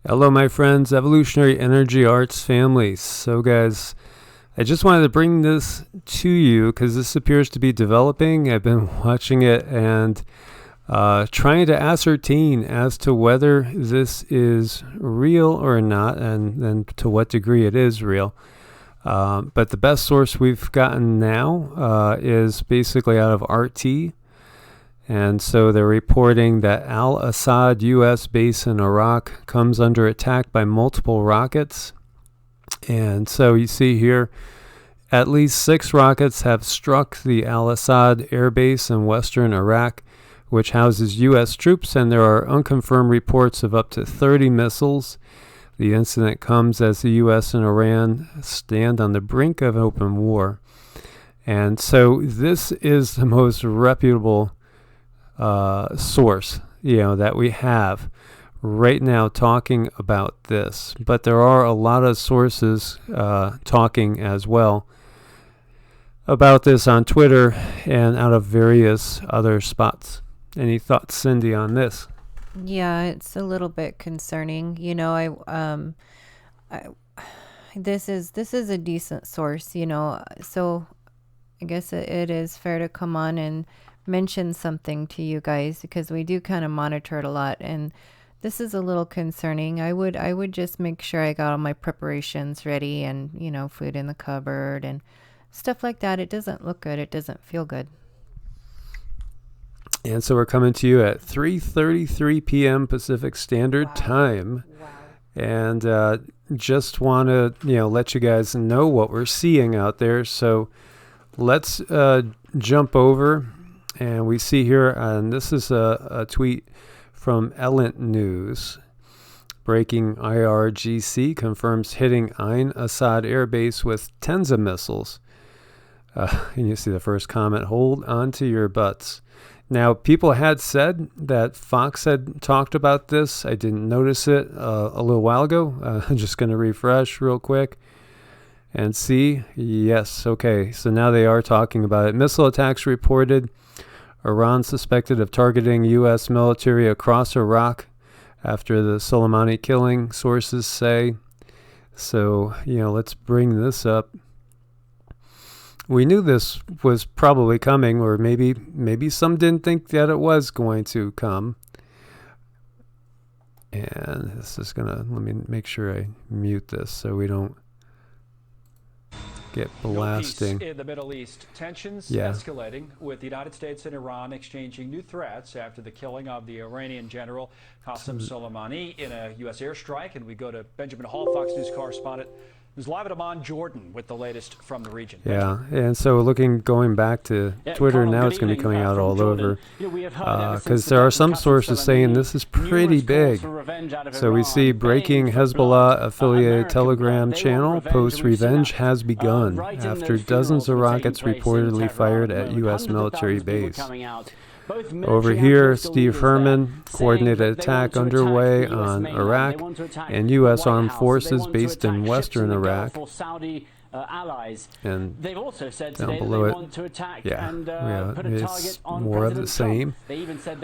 Hello, my friends, Evolutionary Energy Arts families. So, guys, I just wanted to bring this to you because this appears to be developing. I've been watching it and trying to ascertain as to whether this is real or not, and to what degree it is real. But the best source we've gotten now is basically out of RT. And so they're reporting that Al-Assad U.S. base in Iraq comes under attack by multiple rockets. And so you see here, at least 6 rockets have struck the Al-Assad air base in western Iraq, which houses U.S. troops, and there are unconfirmed reports of up to 30 missiles. The incident comes as the U.S. and Iran stand on the brink of open war. And so this is the most reputable source, that we have right now talking about this. But there are a lot of sources talking as well about this on Twitter and out of various other spots. Any thoughts, Cindy, on this? Yeah, it's a little bit concerning. This is a decent source, so I guess it is fair to come on and mention something to you guys, because we do kind of monitor it a lot, and this is a little concerning. I would just make sure I got all my preparations ready, and food in the cupboard and stuff like that. It doesn't look good. It doesn't feel good. And so we're coming to you at 3:33 p.m. Pacific Standard Time. Wow. And just want to let you guys know what we're seeing out there. So let's jump over. And we see here, and this is a tweet from Ellent News. Breaking: IRGC confirms hitting Al-Assad air base with tens of missiles. And you see the first comment, hold on to your butts. Now, people had said that Fox had talked about this. I didn't notice it a little while ago. I'm just going to refresh real quick and see. Yes, okay. So now they are talking about it. Missile attacks reported. Iran suspected of targeting U.S. military across Iraq after the Soleimani killing, sources say. So, let's bring this up. We knew this was probably coming, or maybe some didn't think that it was going to come. And this is let me make sure I mute this so we don't get blasting. No peace in the Middle East. Tensions escalating, with the United States and Iran exchanging new threats after the killing of the Iranian general Qasem Soleimani in a U.S. airstrike. And we go to Benjamin Hall, Fox News correspondent, who's live at Amman, Jordan, with the latest from the region. Yeah, and so going back to Twitter, now it's going to be coming out all over, because there are some sources saying this is pretty big. So we see breaking: Hezbollah affiliated Telegram channel posts revenge has begun after dozens of rockets reportedly fired at U.S. military base. Over here, Steve Herman, coordinated attack underway on Iraq and U.S. armed forces based in western Iraq. And they've also said down below it, want to attack it's more of the same.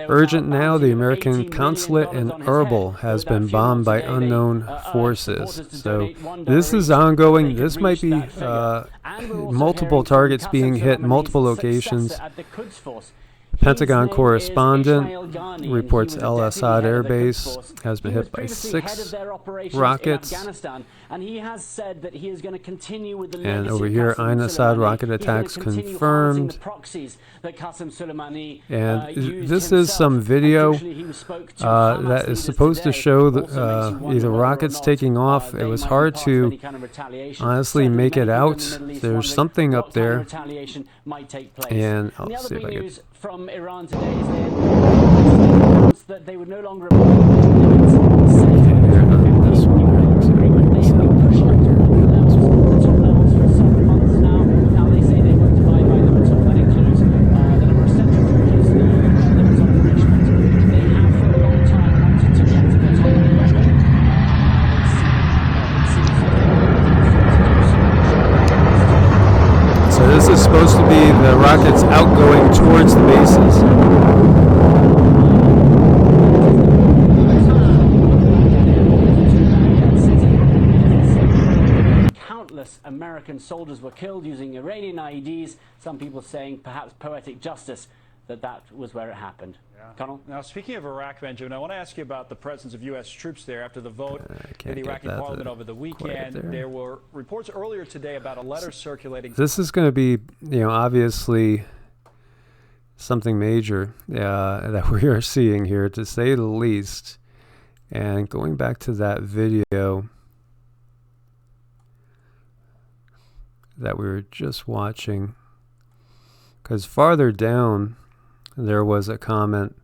Urgent now, the American consulate in Erbil has been bombed by unknown forces. So this is ongoing. This might be multiple targets being hit, multiple locations. Pentagon correspondent reports Al-Assad air base has been hit by 6 rockets. And over here, Al-Assad rocket attacks confirmed. And this is some video that is supposed to show either rockets taking off. It was hard to honestly make it out. There's something up there. And I'll see if I can. From Iran today is that they would no longer So this is supposed to be the rockets outgoing towards the bases. American soldiers were killed using Iranian IEDs. Some people saying perhaps poetic justice that was where it happened. Connell? Now, speaking of Iraq, Benjamin, I want to ask you about the presence of U.S. troops there after the vote in the Iraqi parliament over the weekend. There were reports earlier today about a letter circulating. This is going to be, obviously something major that we are seeing here, to say the least. And going back to that video that we were just watching, because farther down there was a comment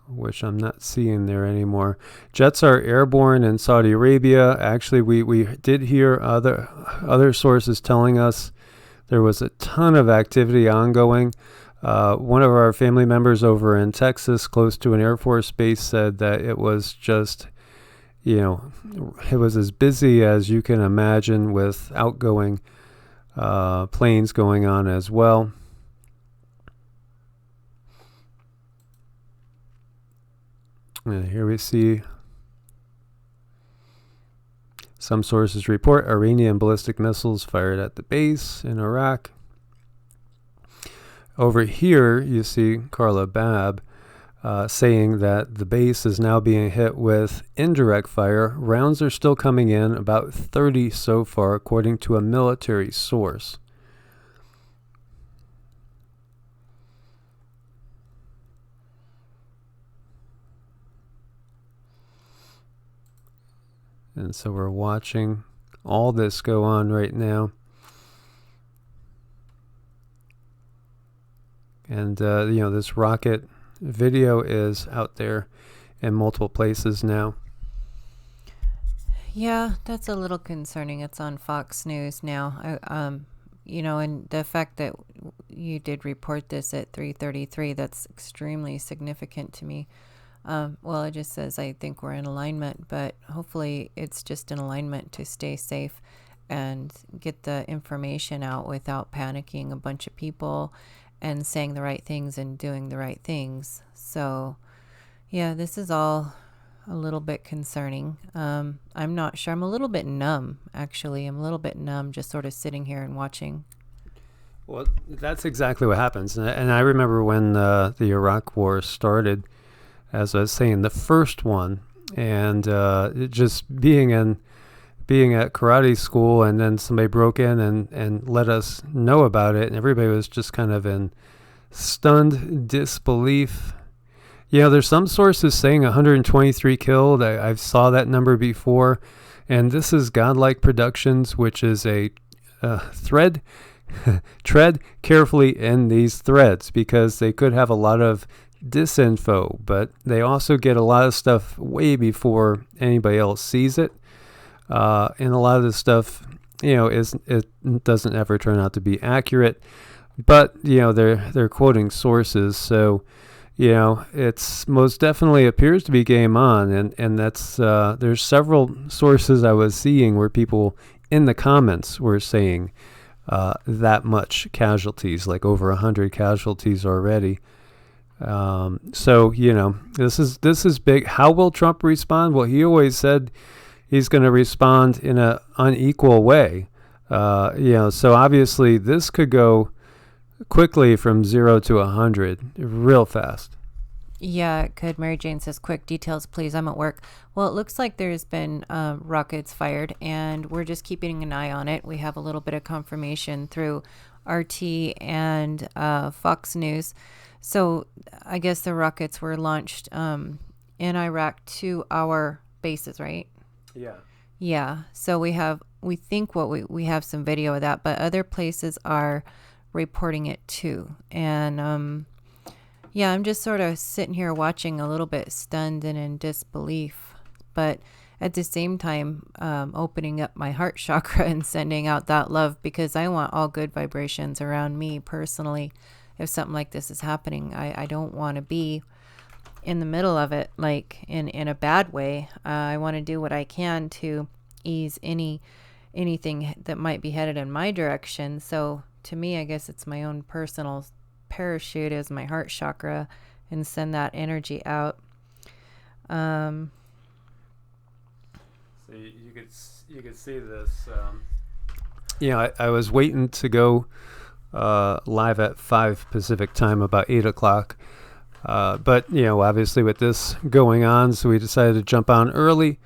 which I'm not seeing there anymore. Jets are airborne in Saudi Arabia. Actually, we did hear other sources telling us there was a ton of activity ongoing. One of our family members over in Texas, close to an Air Force base, said that it was just, it was as busy as you can imagine, with outgoing planes going on as well. And here we see some sources report Iranian ballistic missiles fired at the base in Iraq. Over here, you see Carla Babb saying that the base is now being hit with indirect fire. Rounds are still coming in, about 30 so far, according to a military source. And so we're watching all this go on right now. And, this rocket video is out there in multiple places now. Yeah, that's a little concerning. It's on Fox News now. And the fact that you did report this at 3:33, that's extremely significant to me. Well, it just says, I think we're in alignment, but hopefully it's just in alignment to stay safe and get the information out without panicking a bunch of people and saying the right things and doing the right things. So, yeah, this is all a little bit concerning. I'm not sure. I'm a little bit numb, actually. I'm a little bit numb just sort of sitting here and watching. Well, that's exactly what happens. And I remember when the Iraq War started, as I was saying, the first one, and it just being at karate school, and then somebody broke in and let us know about it, and everybody was just kind of in stunned disbelief. There's some sources saying 123 killed. I saw that number before, and this is Godlike Productions, which is a thread. Tread carefully in these threads, because they could have a lot of disinfo, but they also get a lot of stuff way before anybody else sees it. And a lot of this stuff, it doesn't ever turn out to be accurate, but they're quoting sources, so it's most definitely appears to be game on, and that's there's several sources I was seeing where people in the comments were saying that much casualties, like over 100 casualties already. So this is big. How will Trump respond? Well, he always said he's going to respond in an unequal way. So obviously this could go quickly from 0 to 100 real fast. Yeah, it could. Mary Jane says, quick details, please. I'm at work. Well, it looks like there's been rockets fired, and we're just keeping an eye on it. We have a little bit of confirmation through RT and Fox News. So I guess the rockets were launched in Iraq to our bases, right? Yeah. Yeah. So we have some video of that, but other places are reporting it too. And I'm just sort of sitting here watching, a little bit stunned and in disbelief, but at the same time opening up my heart chakra and sending out that love, because I want all good vibrations around me personally. If something like this is happening, I don't want to be in the middle of it, like in a bad way. I want to do what I can to ease anything that might be headed in my direction. So to me, I guess it's my own personal parachute is my heart chakra, and send that energy out. So you could see this. I was waiting to go live at 5 Pacific time, about 8 o'clock. But, obviously with this going on, so we decided to jump on early.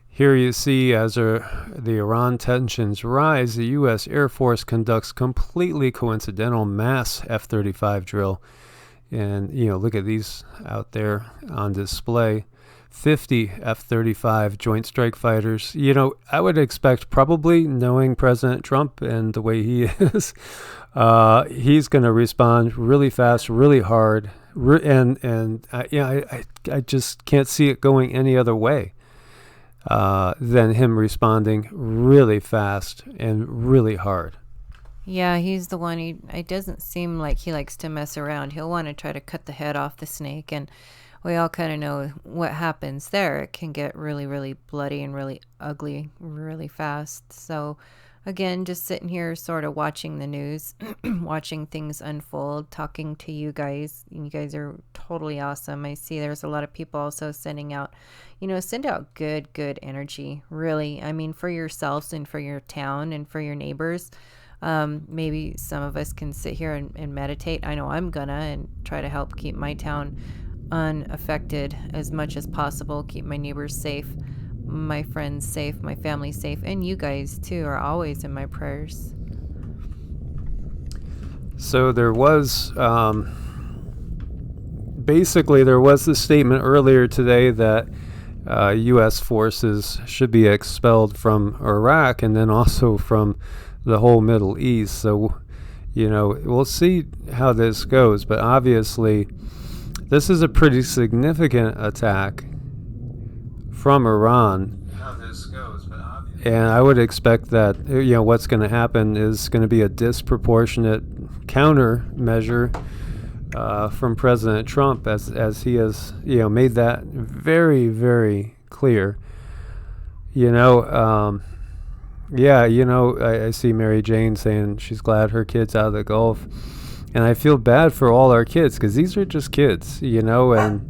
Here you see, as the Iran tensions rise, the U.S. Air Force conducts completely coincidental mass F-35 drill. And, look at these out there on display. 50 F-35 Joint Strike Fighters. I would expect, probably knowing President Trump and the way he is, he's going to respond really fast, really hard. And I just can't see it going any other way than him responding really fast and really hard. Yeah, he's the one. It doesn't seem like he likes to mess around. He'll want to try to cut the head off the snake, and we all kind of know what happens there. It can get really, really bloody and really ugly really fast. So, again, just sitting here sort of watching the news, watching things unfold, talking to you guys. You guys are totally awesome. I see there's a lot of people also sending out, send out good energy, really. I mean, for yourselves and for your town and for your neighbors. Maybe some of us can sit here and meditate. I know I'm gonna, and try to help keep my town unaffected as much as possible, keep my neighbors safe, my friends safe, my family safe, and you guys too are always in my prayers. So there was basically the statement earlier today that U.S. forces should be expelled from Iraq and then also from the whole Middle East. So, we'll see how this goes, but obviously this is a pretty significant attack from Iran. And I would expect that, what's going to happen is going to be a disproportionate countermeasure from President Trump, as he has, made that very, very clear. I see Mary Jane saying she's glad her kid's out of the Gulf. And I feel bad for all our kids, because these are just kids, and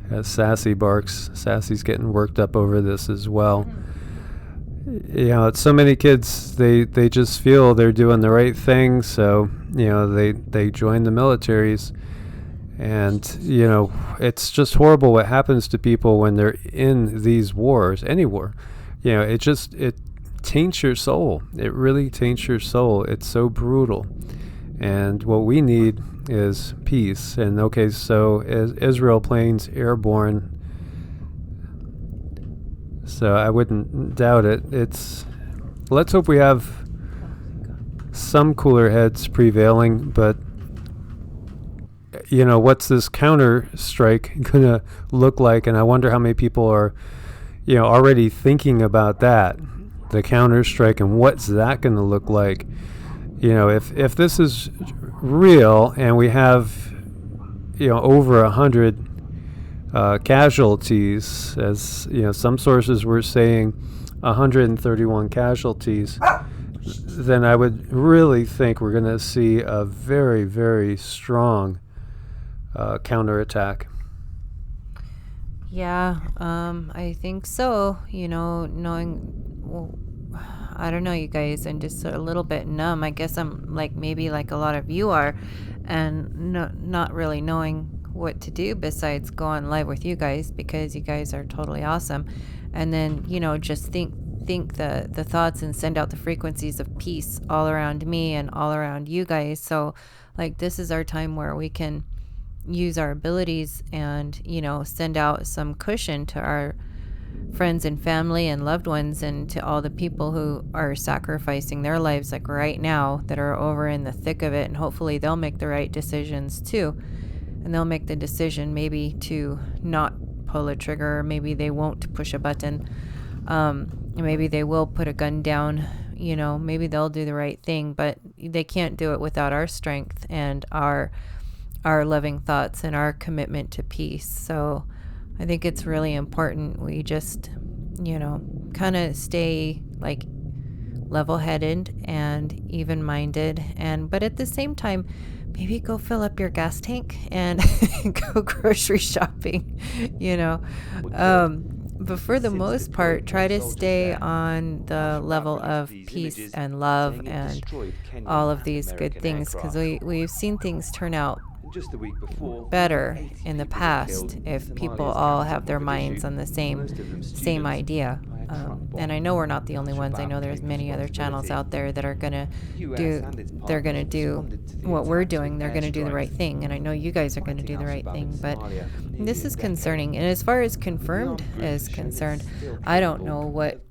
as Sassy barks, Sassy's getting worked up over this as well. So many kids, they just feel they're doing the right thing, so, they join the militaries. And, it's just horrible what happens to people when they're in these wars, any war. It taints your soul. It really taints your soul. It's so brutal. And what we need is peace. And okay, so Israel planes airborne. So I wouldn't doubt it. Let's hope we have some cooler heads prevailing, but what's this counter strike gonna look like? And I wonder how many people are already thinking about that, the counter strike, and what's that going to look like. If this is real and we have over 100 casualties, as some sources were saying 131 casualties, then I would really think we're going to see a very, very strong counterattack. Yeah, I think so. Knowing, I don't know, you guys, I'm just a little bit numb. I guess I'm maybe like a lot of you are, and not really knowing what to do besides go on live with you guys, because you guys are totally awesome. And then, just think the thoughts and send out the frequencies of peace all around me and all around you guys. So, this is our time where we can use our abilities and, send out some cushion to our friends and family and loved ones, and to all the people who are sacrificing their lives right now, that are over in the thick of it. And hopefully they'll make the right decisions too, and they'll make the decision maybe to not pull a trigger, or maybe they won't push a button, maybe they will put a gun down, maybe they'll do the right thing, but they can't do it without our strength and our loving thoughts and our commitment to peace. So I think it's really important we just, kind of stay level-headed and even-minded, but at the same time, maybe go fill up your gas tank and go grocery shopping, but for the most part, try to stay on the level of peace and love and all of these good things, because we've seen things turn out better in the past if people all have their minds on the same idea. And I know we're not the only ones. I know there's many other channels out there that are gonna do what we're doing. They're gonna do the right thing, and I know you guys are gonna do the right thing. But this is concerning. And as far as confirmed is concerned, I don't know what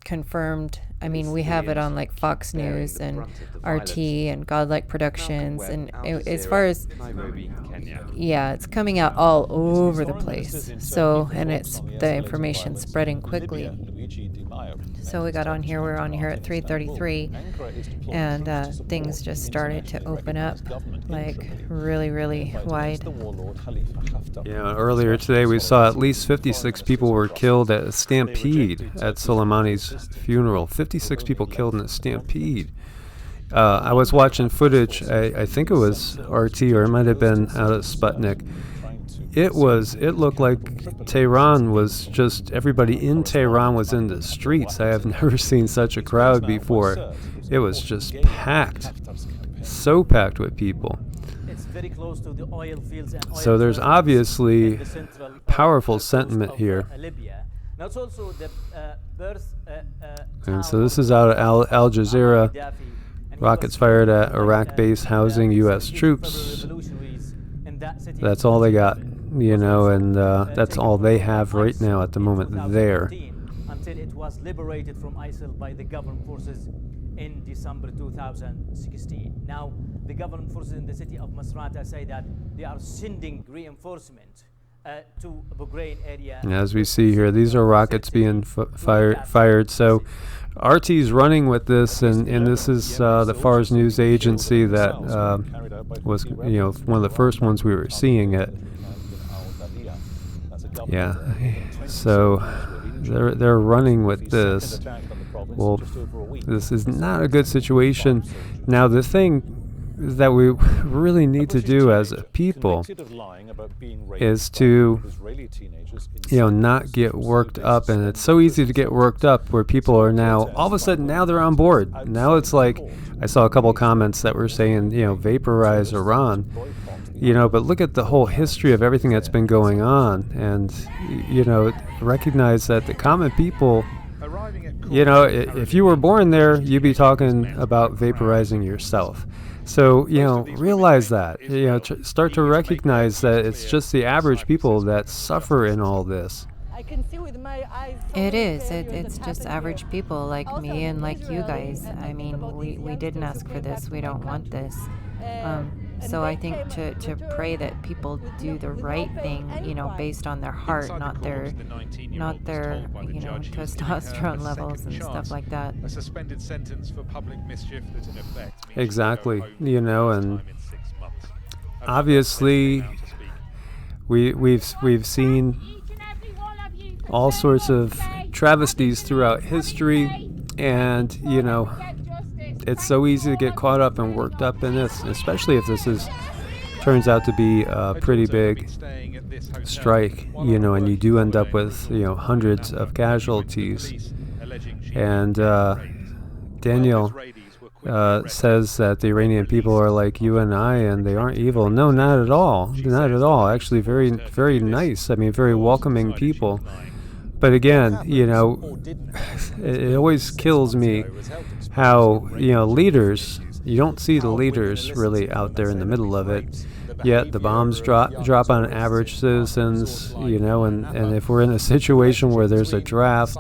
confirmed. I mean, we have it on like Fox News and RT and Godlike Productions, and as far as it's coming out all over the place. So, and it's the information spreading quickly. So we're on here at 3:33, and things just started to open up like really, really wide. Yeah, earlier today we saw at least 56 people were killed at a stampede at Soleimani's funeral. 56 people killed in a stampede. I was watching footage, I think it was RT, or it might have been out of Sputnik. It looked like Tehran was just, everybody in Tehran was in the streets. I have never seen such a crowd before. It was just packed, so packed with people. So there's obviously powerful sentiment here. And so this is out of Al Jazeera. Rockets fired at Iraq base housing U.S. troops. That's all they got, and that's all they have right now at the moment there. Until it was liberated from ISIL by the government forces in December 2016. Now, the government forces in the city of Masrata say that they are sending reinforcement to Bugrain area. And as we see here, these are rockets being fired. So RT's running with this, and this is the Fars News Agency that was, one of the first ones we were seeing it. Yeah, so they're running with this. Well, this is not a good situation. Now, the thing that we really need to do as a people is to, not get worked up. And it's so easy to get worked up where people are now, all of a sudden, now they're on board. Now it's like, I saw a couple comments that were saying, vaporize Iran. But look at the whole history of everything that's been going on, and, recognize that the common people, if you were born there, you'd be talking about vaporizing yourself. So, realize that, start to recognize that it's just the average people that suffer in all this. I can see with my eyes. It is. It's just average people like me and like you guys. I mean, we didn't ask for this. We don't want this. So I think to pray that people do the right thing, based on their heart, not their testosterone levels and stuff like that. A suspended sentence for public mischief that's in effect. Exactly, and obviously we've seen all sorts of travesties throughout history, and it's so easy to get caught up and worked up in this, especially if this turns out to be a pretty big strike, and you do end up with, hundreds of casualties. And Daniel says that the Iranian people are like you and I, and they aren't evil. No, not at all. Not at all. Actually, very, very nice. I mean, very welcoming people. But again, it always kills me how, leaders, you don't see the leaders really out there in the middle of it, yet the bombs drop on average citizens, and if we're in a situation where there's a draft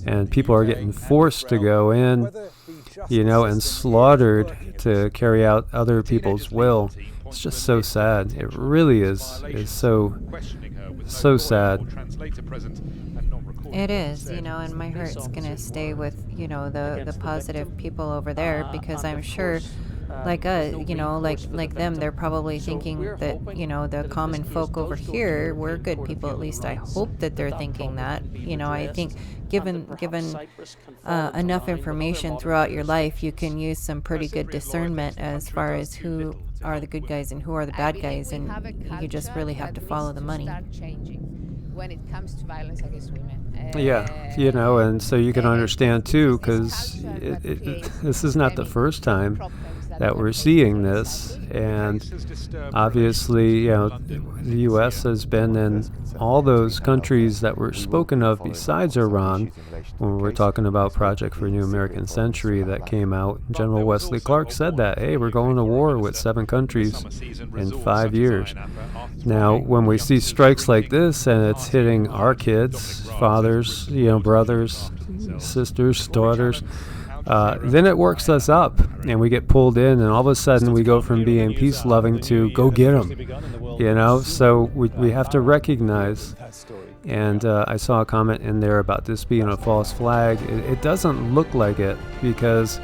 and people are getting forced to go in, and slaughtered to carry out other people's will, it's just so sad. It really is so sad. It is, and my heart's going to stay with, the positive people over there, because I'm sure, like like them, they're probably thinking that, the common folk over here, we're good people. At least I hope that they're thinking that. I think given enough information throughout your life, you can use some pretty good discernment as far as who are the good guys and who are the bad guys, and you just really have to follow the money. when it comes to violence against women. Yeah, you know, and so you can understand too, because this is not the first time that we're seeing this, and obviously, you know, the U.S. has been in all those countries that were spoken of besides Iran. When we're talking about Project for a New American Century that came out, General Wesley Clark said that, hey, we're going to war with 7 countries in 5 years. Now, when we see strikes like this and it's hitting our kids, fathers, you know, brothers, sisters, daughters, then it works us up and we get pulled in, and all of a sudden we go from being peace-loving to go get them, you know? So we have to recognize, and I saw a comment in there about this being a false flag. It doesn't look like it, because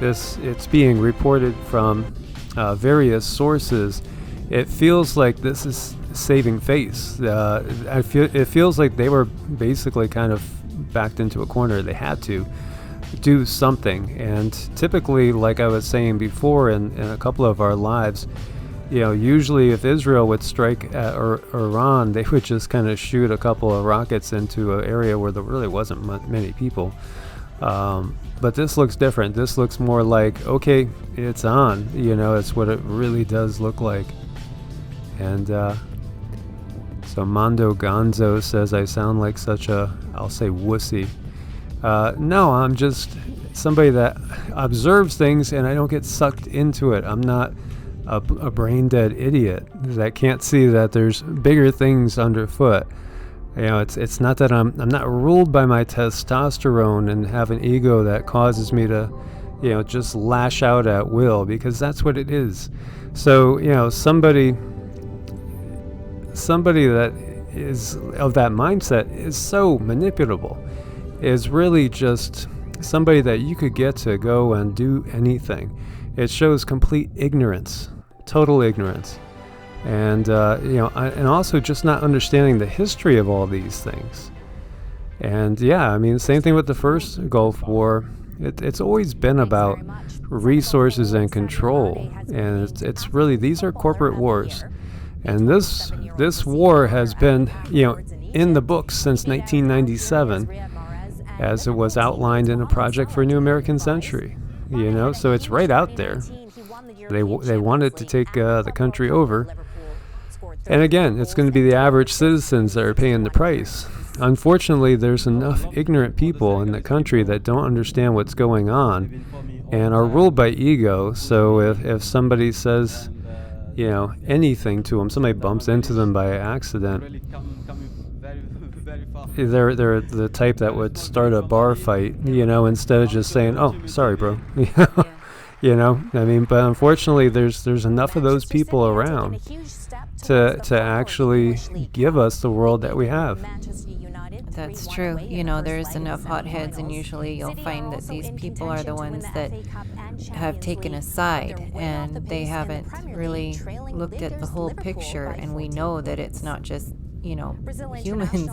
it's being reported from various sources. It feels like this is saving face. It feels like they were basically kind of backed into a corner. They had to do something, and typically, like I was saying before in a couple of our lives, you know, usually if Israel would strike at Iran, they would just kind of shoot a couple of rockets into an area where there really wasn't many people. But this looks different. This looks more like, okay, it's on. You know, it's what it really does look like. And so Mondo Gonzo says, I sound like such a, I'll say, wussy. No, I'm just somebody that observes things and I don't get sucked into it. I'm not a brain dead idiot that can't see that there's bigger things underfoot. You know, it's not that I'm not ruled by my testosterone and have an ego that causes me to, you know, just lash out at will, because that's what it is. So, you know, somebody that is of that mindset is so manipulable, is really just somebody that you could get to go and do anything. It shows complete ignorance, total ignorance. And, you know, and also just not understanding the history of all these things. And yeah, I mean, same thing with the first Gulf War. It's always been about resources and control. And it's really, these are corporate wars. And this war has been, you know, in the books since 1997, as it was outlined in a Project for a New American Century. You know, so it's right out there. They wanted to take the country over. And again, it's going to be the average citizens that are paying the price. Unfortunately, there's enough ignorant people in the country that don't understand what's going on and are ruled by ego. So if somebody says, you know, anything to them, somebody bumps into them by accident, they're the type that would start a bar fight, you know, instead of just saying, oh, sorry, bro. You know, I mean, but unfortunately, there's enough of those people around to actually give us the world that we have. That's true. You know, there's enough hotheads, and usually you'll find that these people are the ones that have taken a side, and they haven't really looked at the whole picture. And we know that it's not just, you know, humans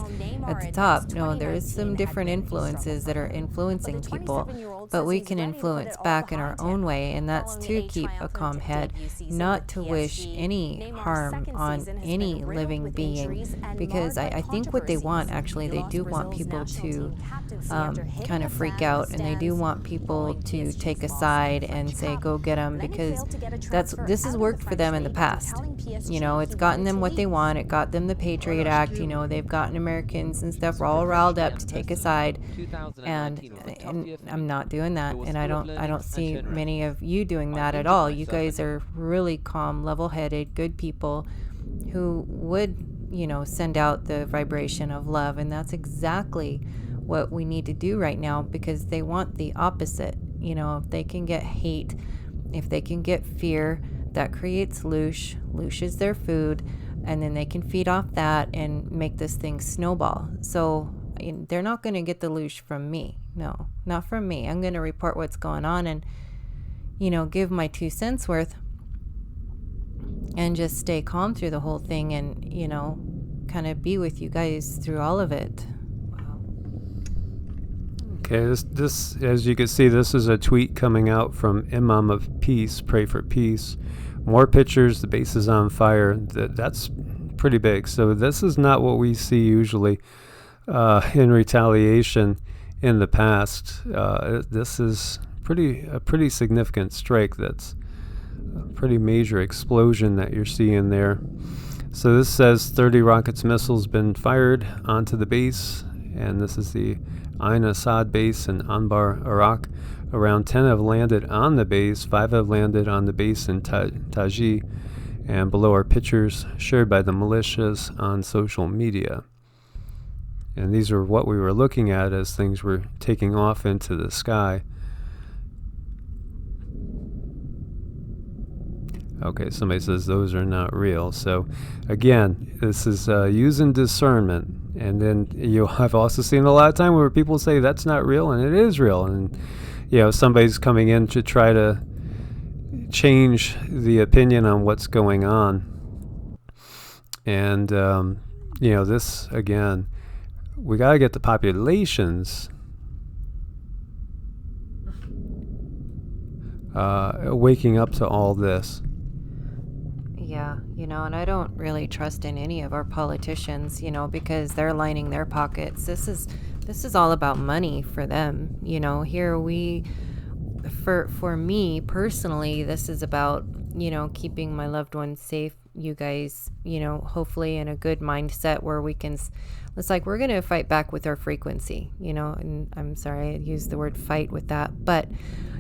at the top. No, there is some different influences that are influencing people, but we can influence back in our own way, and that's to keep a calm head, not to wish any harm on any living being, because I think what they want, actually, they do want people to kind of freak out, and they do want people to take a side and say, go get them, because this has worked for them in the past. You know, it's gotten them what they want. It got them the Patriot Act. You know, they've gotten Americans and stuff all riled up to take a side, and I'm not doing that, and I don't see many of you doing that at all. You guys are really calm, level-headed, good people who would, you know, send out the vibration of love, and that's exactly what we need to do right now, because they want the opposite. You know, if they can get hate, if they can get fear, that creates loosh. Loosh is their food, and then they can feed off that and make this thing snowball. So they're not going to get the loosh from me. No, not from me. I'm going to report what's going on and, you know, give my 2 cents worth and just stay calm through the whole thing, and, you know, kind of be with you guys through all of it. Okay, this, as you can see, this is a tweet coming out from Imam of Peace, Pray for Peace. More pictures, the base is on fire. That's pretty big. So this is not what we see usually in retaliation in the past. This is a pretty significant strike. That's a pretty major explosion that you're seeing there. So this says 30 rockets, missiles been fired onto the base, and this is the Al-Assad base in Anbar, Iraq. Around 10 have landed on the base, 5 have landed on the base in Taji, and below are pictures shared by the militias on social media. And these are what we were looking at as things were taking off into the sky. Okay, somebody says those are not real. So again, this is using discernment. And then I've also seen a lot of time where people say that's not real, and it is real. And somebody's coming in to try to change the opinion on what's going on. And this again, we got to get the populations waking up to all this. Yeah, and I don't really trust in any of our politicians, because they're lining their pockets. This is all about money for them. Here for me personally, this is about, keeping my loved ones safe. You guys, hopefully in a good mindset where we can, it's like we're going to fight back with our frequency, and I'm sorry I used the word fight with that, but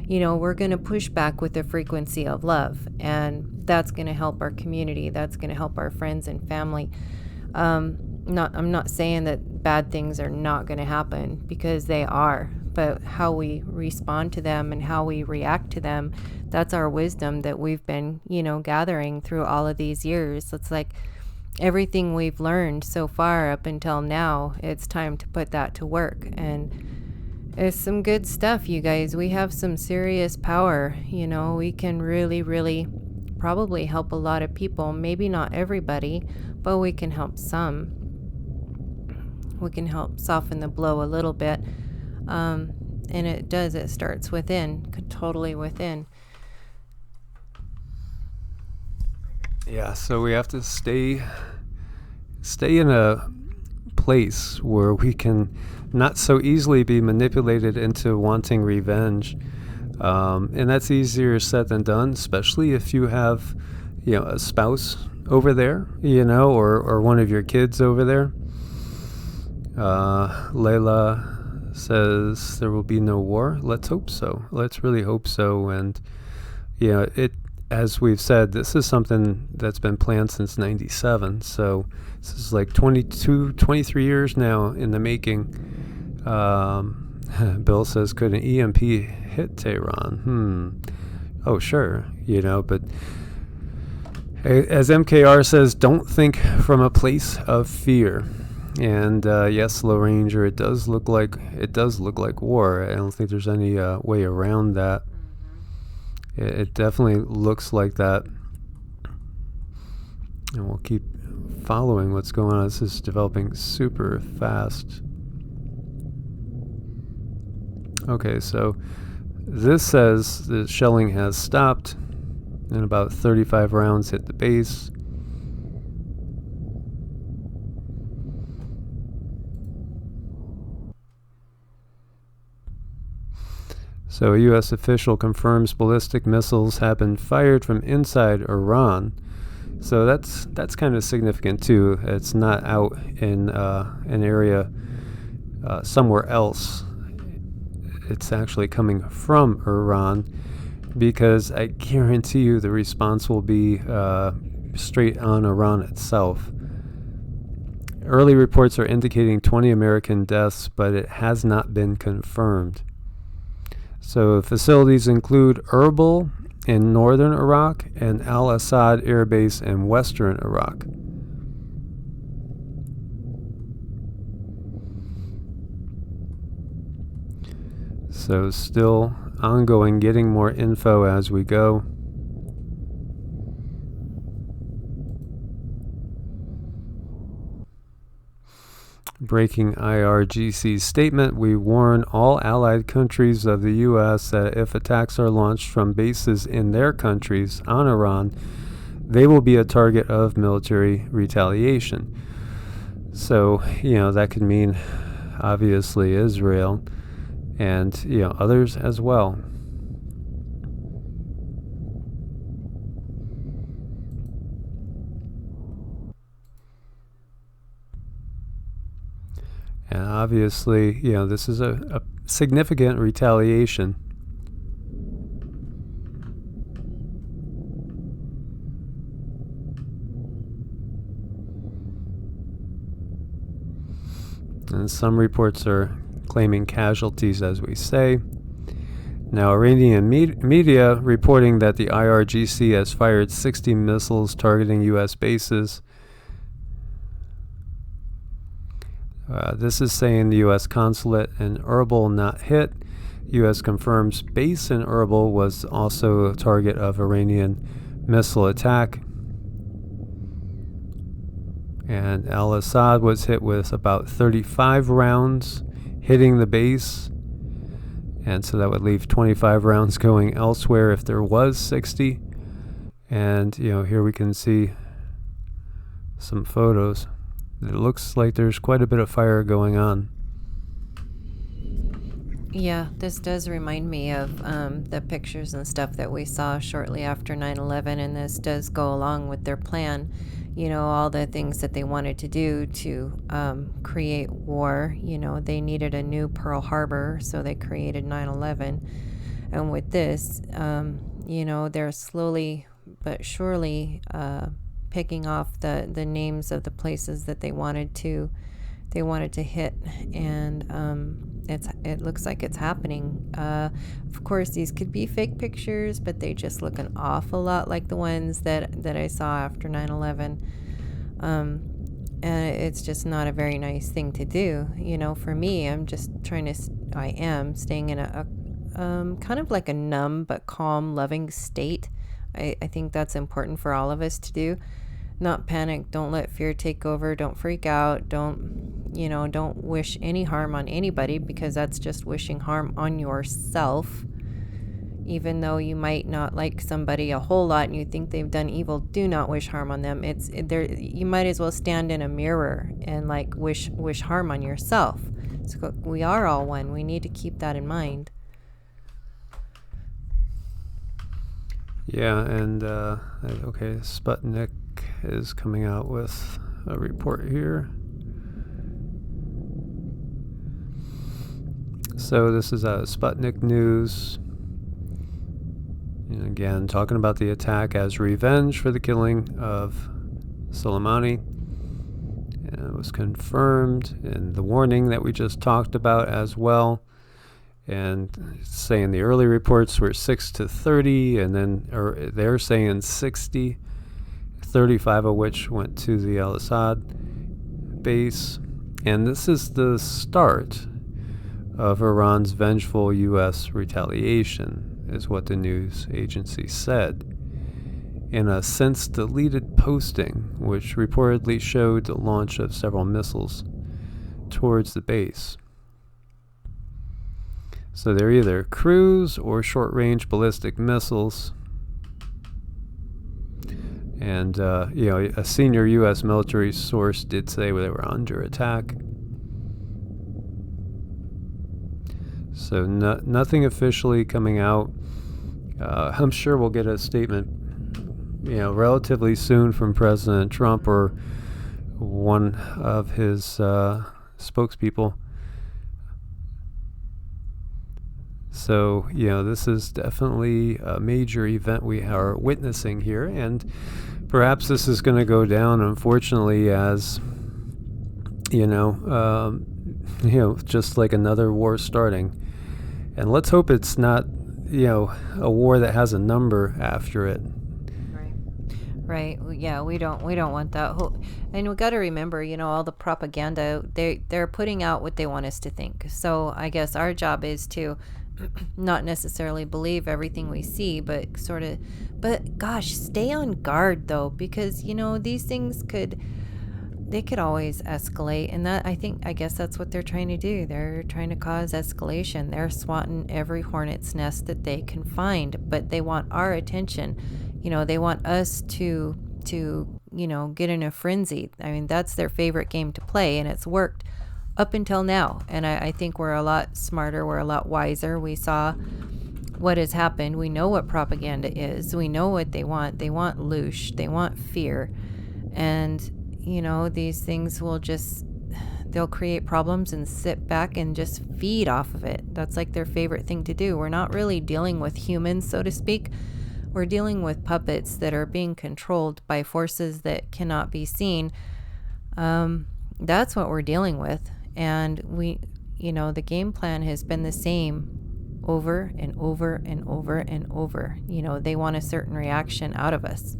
we're going to push back with the frequency of love, and that's going to help our community. That's going to help our friends and family. I'm not saying that bad things are not going to happen, because they are, but how we respond to them and how we react to them, that's our wisdom that we've been, gathering through all of these years. It's like everything we've learned so far up until now, it's time to put that to work. And it's some good stuff, you guys. We have some serious power. We can really, really probably help a lot of people. Maybe not everybody, but we can help some. We can help soften the blow a little bit. And it starts within, totally within. Yeah, so we have to stay in a place where we can not so easily be manipulated into wanting revenge. And that's easier said than done, especially if you have, a spouse over there, or one of your kids over there. Layla says there will be no war. Let's hope so. Let's really hope so. And, as we've said, this is something that's been planned since 97. So this is like 23 years now in the making. Bill says, could an EMP hit Tehran? Oh, sure. But as MKR says, don't think from a place of fear. And yes, Low Ranger, it does look like war. I don't think there's any way around that. It definitely looks like that. And we'll keep following what's going on. This is developing super fast. Okay, so this says the shelling has stopped and about 35 rounds hit the base. So a U.S. official confirms ballistic missiles have been fired from inside Iran. So that's kind of significant too. It's not out in an area somewhere else. It's actually coming from Iran, because I guarantee you the response will be straight on Iran itself. Early reports are indicating 20 American deaths, but it has not been confirmed. So facilities include Erbil in northern Iraq and Al-Assad Air Base in western Iraq. So still ongoing, getting more info as we go. Breaking IRGC statement, we warn all allied countries of the U.S. that if attacks are launched from bases in their countries on Iran, they will be a target of military retaliation. So, that could mean obviously Israel and, others as well. And obviously, this is a significant retaliation. And some reports are claiming casualties, as we say. Now, Iranian media reporting that the IRGC has fired 60 missiles targeting U.S. bases. This is saying the U.S. consulate in Erbil not hit. U.S. confirms base in Erbil was also a target of Iranian missile attack. And Al-Assad was hit with about 35 rounds hitting the base. And so that would leave 25 rounds going elsewhere if there was 60. And, here we can see some photos. It looks like there's quite a bit of fire going on. Yeah, this does remind me of the pictures and stuff that we saw shortly after 9/11, and this does go along with their plan. All the things that they wanted to do to create war. They needed a new Pearl Harbor, so they created 9/11. And with this, they're slowly but surely picking off the names of the places that they wanted to hit, and it looks like it's happening. Of course, these could be fake pictures, but they just look an awful lot like the ones that I saw after 9/11. And it's just not a very nice thing to do. For me, I am staying in a kind of like a numb but calm, loving state. I think that's important for all of us to do. Not panic. Don't let fear take over. Don't freak out. Don't wish any harm on anybody, because that's just wishing harm on yourself. Even though you might not like somebody a whole lot and you think they've done evil, do not wish harm on them. You might as well stand in a mirror and wish harm on yourself. So we are all one. We need to keep that in mind. Yeah, and okay, Sputnik is coming out with a report here. So this is Sputnik News. And again, talking about the attack as revenge for the killing of Soleimani. And it was confirmed in the warning that we just talked about as well. And saying the early reports were 6 to 30, and then they're saying 60, 35 of which went to the Al-Assad base. And this is the start of Iran's vengeful U.S. retaliation, is what the news agency said in a since deleted posting, which reportedly showed the launch of several missiles towards the base. So they're either cruise or short-range ballistic missiles. And, a senior U.S. military source did say they were under attack. So nothing officially coming out. I'm sure we'll get a statement, relatively soon from President Trump or one of his spokespeople. So, this is definitely a major event we are witnessing here, and perhaps this is going to go down, unfortunately, as, just like another war starting. And let's hope it's not, a war that has a number after it. Right. Yeah, we don't want that. And we got to remember, all the propaganda, they're putting out what they want us to think. So I guess our job is to not necessarily believe everything we see, but gosh, stay on guard though, because these things could always escalate, and I guess that's what they're trying to do. They're trying to cause escalation. They're swatting every hornet's nest that they can find, but they want our attention. They want us to get in a frenzy. I mean, that's their favorite game to play, and it's worked up until now. And I think we're a lot smarter. We're a lot wiser. We saw what has happened. We know what propaganda is. We know what they want. They want loosh. They want fear. And, these things they'll create problems and sit back and just feed off of it. That's like their favorite thing to do. We're not really dealing with humans, so to speak. We're dealing with puppets that are being controlled by forces that cannot be seen. That's what we're dealing with. And the game plan has been the same over and over and over and over. They want a certain reaction out of us.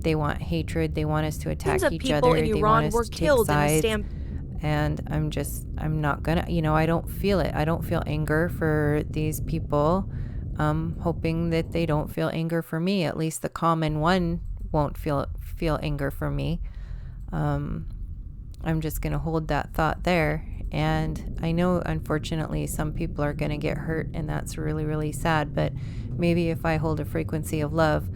They want hatred. They want us to attack each other. They want us to take sides. And I'm not gonna, I don't feel it. I don't feel anger for these people. Hoping that they don't feel anger for me. At least the common one won't feel anger for me. I'm just gonna hold that thought there. And I know, unfortunately, some people are gonna get hurt, and that's really, really sad. But maybe if I hold a frequency of love,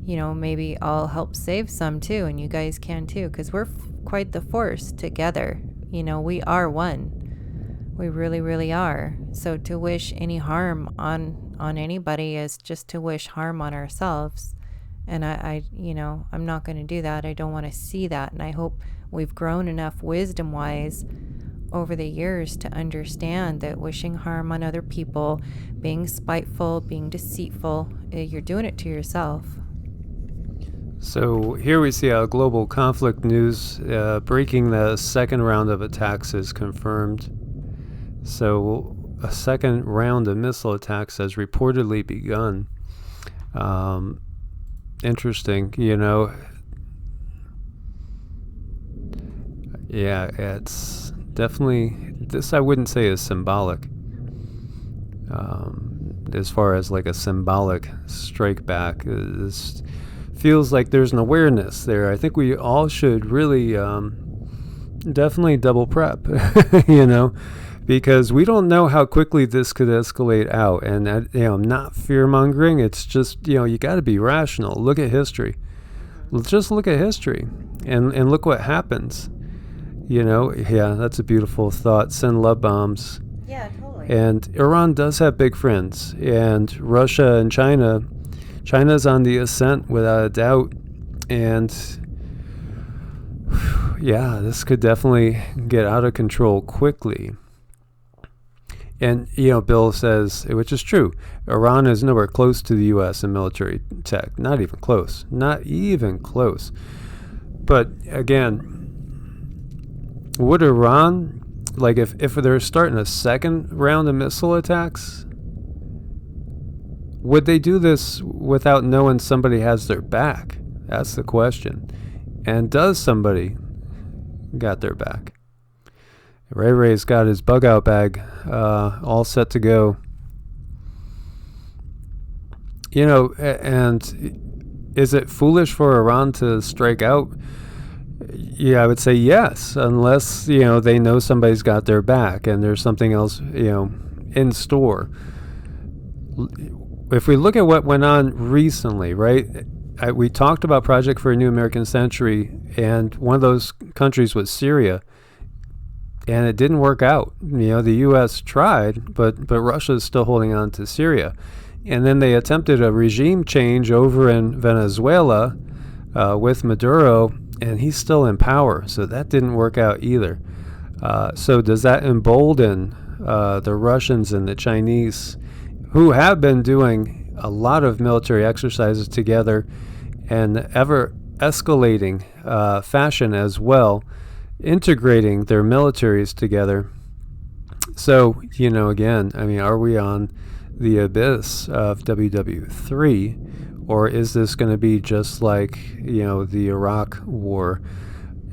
maybe I'll help save some too, and you guys can too, because we're quite the force together. We are one. We really, really are. So to wish any harm on anybody is just to wish harm on ourselves. And I'm not going to do that. I don't want to see that. And I hope we've grown enough wisdom-wise over the years to understand that wishing harm on other people, being spiteful, being deceitful, you're doing it to yourself. So here we see global conflict news breaking. The second round of attacks is confirmed. So a second round of missile attacks has reportedly begun. Interesting, Yeah, it's definitely, this I wouldn't say is symbolic. As far as like a symbolic strike back, this feels like there's an awareness there. I think we all should really definitely double prep, because we don't know how quickly this could escalate out. And I'm not fear mongering. It's just you got to be rational. Look at history. Just look at history, and look what happens. Yeah, that's a beautiful thought. Send love bombs. Yeah, totally. And Iran does have big friends, and Russia and China's on the ascent without a doubt. And yeah, this could definitely get out of control quickly. And, Bill says, which is true, Iran is nowhere close to the U.S. in military tech. Not even close. Not even close. But again, would Iran, like if they're starting a second round of missile attacks, would they do this without knowing somebody has their back? That's the question. And does somebody got their back? Ray's got his bug out bag all set to go. And is it foolish for Iran to strike out? Yeah, I would say yes, unless, they know somebody's got their back and there's something else, in store. If we look at what went on recently, right? We talked about Project for a New American Century, and one of those countries was Syria, and it didn't work out. The U.S. tried, but Russia's still holding on to Syria. And then they attempted a regime change over in Venezuela with Maduro, and he's still in power, so that didn't work out either. So does that embolden the Russians and the Chinese, who have been doing a lot of military exercises together and ever escalating fashion as well, integrating their militaries together? So, again, are we on the abyss of WW3, or is this going to be just like, the Iraq war?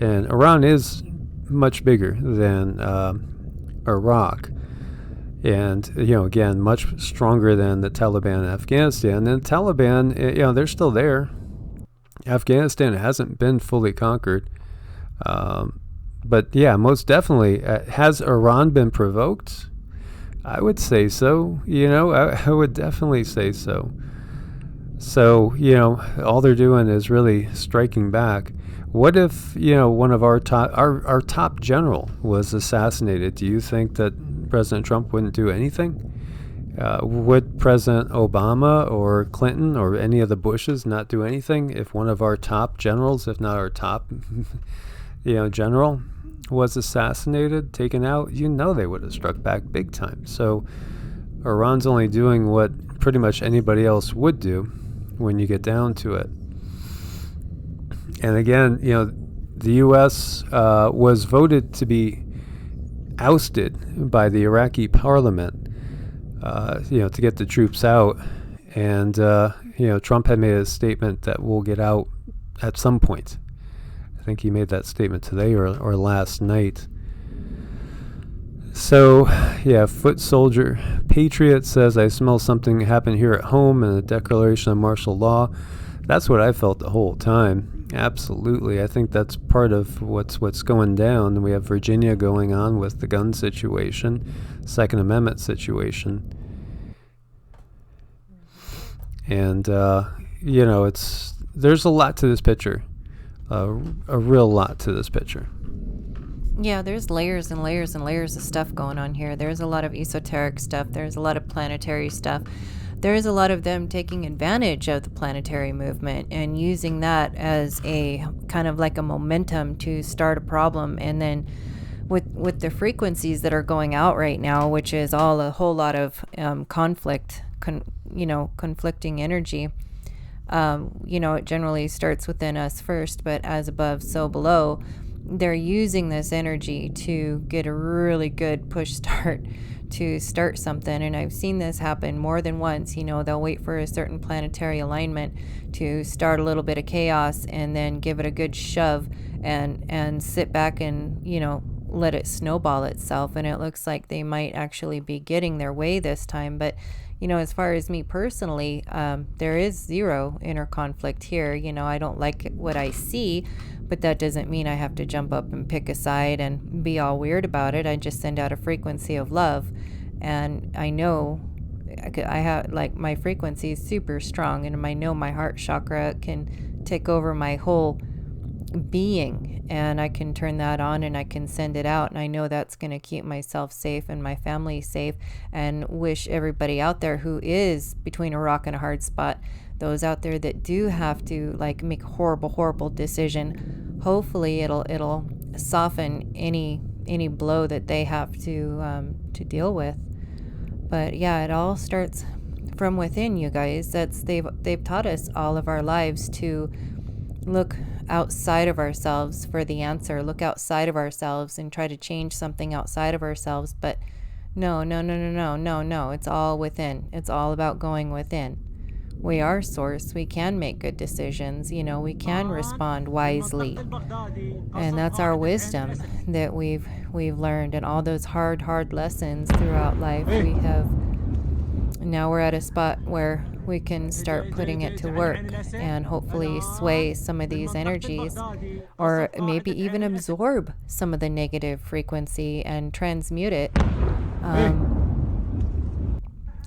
And Iran is much bigger than Iraq. And, again, much stronger than the Taliban in Afghanistan. And the Taliban, they're still there. Afghanistan hasn't been fully conquered. But, yeah, most definitely. Has Iran been provoked? I would say so. I would definitely say so. So, all they're doing is really striking back. What if, one of our top general was assassinated? Do you think that President Trump wouldn't do anything? Would President Obama or Clinton or any of the Bushes not do anything if one of our top generals, if not our top, general, was assassinated, taken out? They would have struck back big time. So Iran's only doing what pretty much anybody else would do when you get down to it. And again, the U.S. Was voted to be ousted by the Iraqi parliament, to get the troops out. And, Trump had made a statement that we'll get out at some point. I think he made that statement today or last night. So, Foot Soldier Patriot says, I smell something happen here at home and a declaration of martial law. That's what I felt the whole time. Absolutely. I think that's part of what's going down. And we have Virginia going on with the gun situation, Second Amendment situation. And, there's a lot to this picture. A real lot to this picture. Yeah, there's layers and layers and layers of stuff going on here. There's a lot of esoteric stuff. There's a lot of planetary stuff. There's a lot of them taking advantage of the planetary movement and using that as a kind of like a momentum to start a problem. And then with the frequencies that are going out right now, which is all a whole lot of conflict, conflicting energy. It generally starts within us first, but as above, so below. They're using this energy to get a really good push start to start something. And I've seen this happen more than once. They'll wait for a certain planetary alignment to start a little bit of chaos and then give it a good shove and sit back and, let it snowball itself. And it looks like they might actually be getting their way this time. But as far as me personally, there is zero inner conflict here. I don't like what I see, but that doesn't mean I have to jump up and pick a side and be all weird about it. I just send out a frequency of love. And I know I have, my frequency is super strong, and I know my heart chakra can take over my whole being, and I can turn that on and I can send it out, and I know that's going to keep myself safe and my family safe, and wish everybody out there who is between a rock and a hard spot, those out there that do have to make a horrible decision, hopefully it'll soften any blow that they have to deal with. But yeah, it all starts from within, you guys. They've taught us all of our lives to look outside of ourselves for the answer, look outside of ourselves and try to change something outside of ourselves. But no, it's all within. It's all about going within. We are source. We can make good decisions. We can respond wisely. And that's our wisdom that we've learned, and all those hard lessons throughout life. Now we're at a spot where we can start putting it to work and hopefully sway some of these energies, or maybe even absorb some of the negative frequency and transmute it.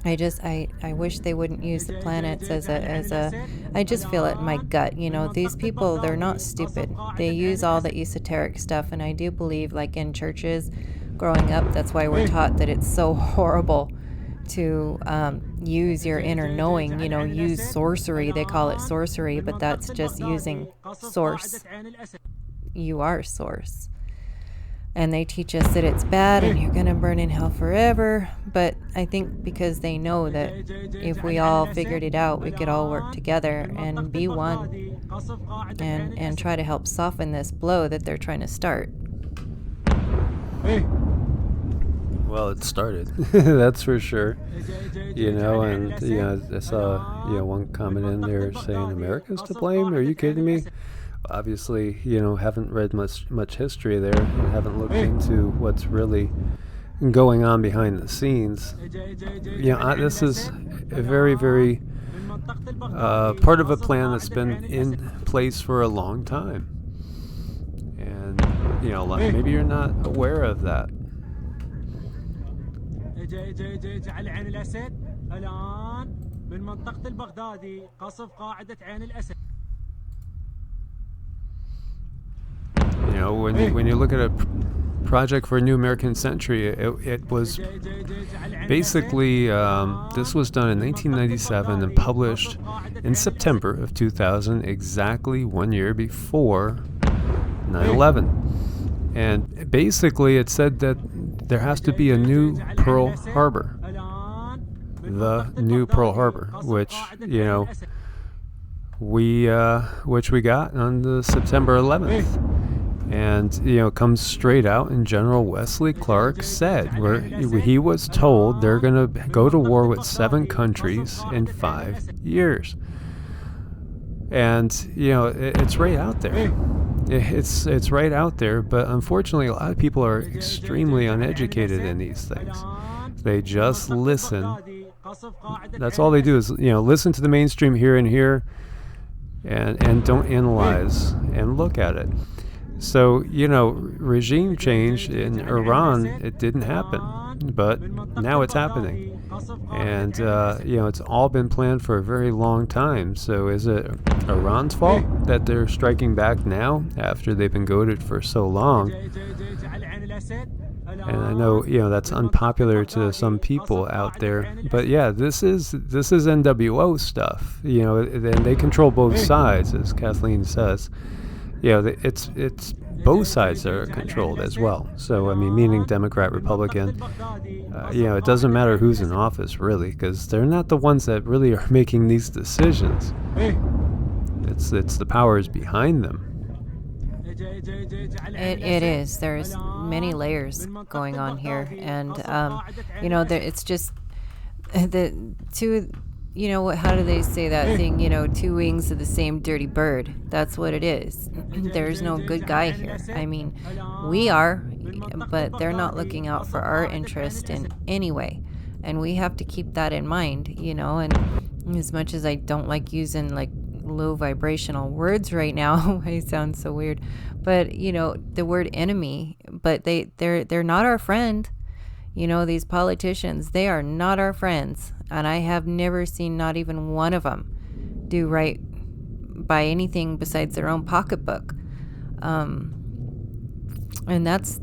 I wish they wouldn't use the planets as a I just feel it in my gut. These people, they're not stupid. They use all the esoteric stuff, and I do believe, in churches growing up, that's why we're taught that it's so horrible to use your inner knowing, use sorcery. They call it sorcery, but that's just using source. You are source. And they teach us that it's bad and you're going to burn in hell forever. But I think because they know that if we all figured it out, we could all work together and be one and try to help soften this blow that they're trying to start. Well, it started. That's for sure. And I saw one comment in there saying America's to blame. Are you kidding me? Obviously, haven't read much history there and haven't looked into what's really going on behind the scenes. This is a very, very part of a plan that's been in place for a long time. And, maybe you're not aware of that. You know, when you look at a project for a new American century, it was basically, this was done in 1997 and published in September of 2000, exactly 1 year before 9/11. And basically it said that there has to be a new Pearl Harbor. The new Pearl Harbor, which, you know, which we got on the September 11th. And, you know, it comes straight out, and General Wesley Clark said, where he was told they're going to go to war with 7 countries in 5 years. And, you know, it's right out there. It's right out there, but unfortunately a lot of people are extremely uneducated in these things. They just listen. That's all they do is, you know, listen to the mainstream here and here, and don't analyze and look at it. So, you know, regime change in Iran, it didn't happen, but now it's happening. And, you know, it's all been planned for a very long time. So is it Iran's fault that they're striking back now after they've been goaded for so long? And I know, you know, that's unpopular to some people out there, but yeah, this is NWO stuff, you know, and they control both sides, as Kathleen says. You know, it's both sides that are controlled as well. So, I mean, meaning Democrat, Republican, you know, it doesn't matter who's in office, really, because they're not the ones that really are making these decisions. It's the powers behind them. It is. There's many layers going on here, and you know, it's just the two. You know what? How do they say that thing? You know, 2 wings of the same dirty bird. That's what it is. There's no good guy here. I mean, we are, but they're not looking out for our interest in any way, and we have to keep that in mind. You know, and as much as I don't like using like low vibrational words right now, I sound so weird, but you know, the word enemy. But they're not our friend. You know, these politicians, they are not our friends. And I have never seen not even one of them do right by anything besides their own pocketbook. And that's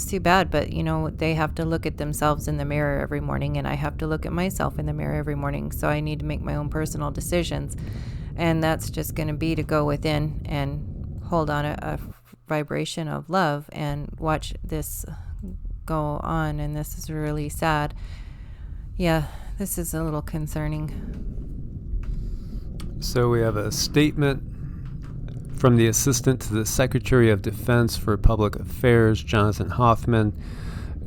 too bad. But, you know, they have to look at themselves in the mirror every morning, and I have to look at myself in the mirror every morning. So I need to make my own personal decisions. And that's just going to be to go within and hold on a vibration of love and watch this go on. And this is really sad. Yeah, this is a little concerning. So we have a statement from the Assistant to the Secretary of Defense for Public Affairs, Jonathan Hoffman.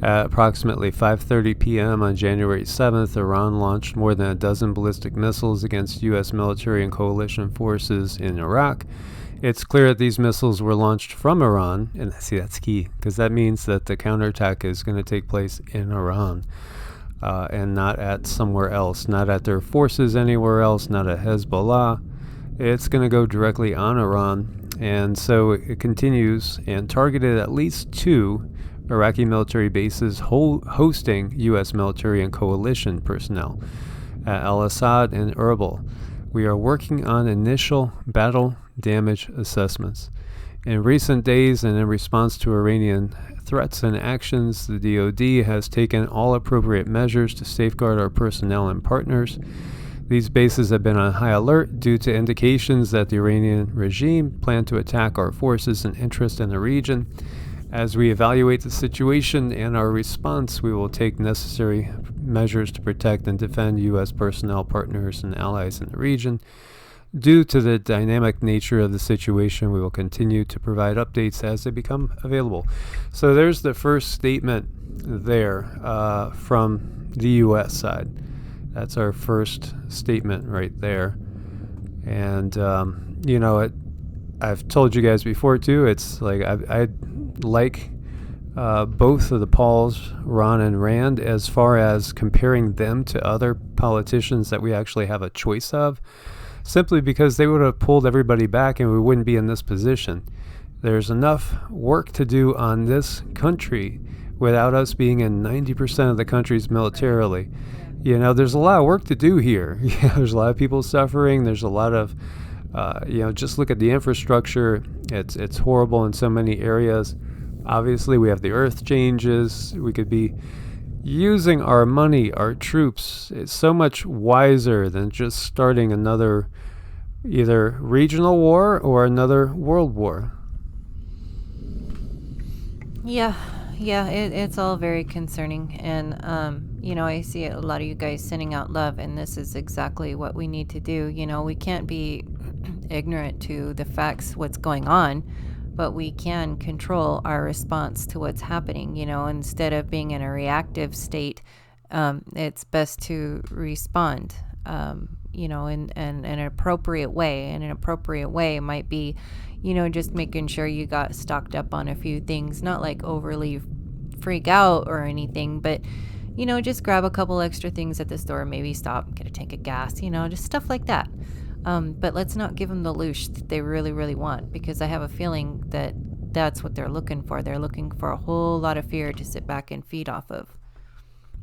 At approximately 5:30 p.m. on January 7th, Iran launched more than a dozen ballistic missiles against U.S. military and coalition forces in Iraq. It's clear that these missiles were launched from Iran, and see, that's key, because that means that the counterattack is going to take place in Iran, and not at somewhere else, not at their forces anywhere else, not at Hezbollah. It's going to go directly on Iran, and so it continues and targeted at least 2 Iraqi military bases hosting U.S. military and coalition personnel at Al-Assad and Erbil. We are working on initial battle damage assessments. In recent days and in response to Iranian threats and actions, the DoD has taken all appropriate measures to safeguard our personnel and partners. These bases have been on high alert due to indications that the Iranian regime planned to attack our forces and interests in the region. As we evaluate the situation and our response, we will take necessary measures to protect and defend U.S. personnel, partners, and allies in the region. Due to the dynamic nature of the situation, we will continue to provide updates as they become available. So there's the first statement there from the U.S. side. That's our first statement right there. And, you know, I've told you guys before, too, it's like I like both of the Pauls, Ron and Rand, as far as comparing them to other politicians that we actually have a choice of, simply because they would have pulled everybody back and we wouldn't be in this position. There's enough work to do on this country without us being in 90% of the countries militarily. there's a lot of work to do here. There's a lot of people suffering. There's a lot of, just look at the infrastructure. It's horrible in so many areas. Obviously, we have the earth changes. We could be using our money, our troops. It's so much wiser than just starting another either regional war or another world war. Yeah, it's all very concerning. And, I see a lot of you guys sending out love, and this is exactly what we need to do. We can't be ignorant to the facts, what's going on, but we can control our response to what's happening. Instead of being in a reactive state, it's best to respond, in an appropriate way. And an appropriate way might be, just making sure you got stocked up on a few things, not like overly freak out or anything, but, just grab a couple extra things at the store, maybe stop, get a tank of gas, just stuff like that. But let's not give them the loosh that they really, really want, because I have a feeling that that's what they're looking for. They're looking for a whole lot of fear to sit back and feed off of.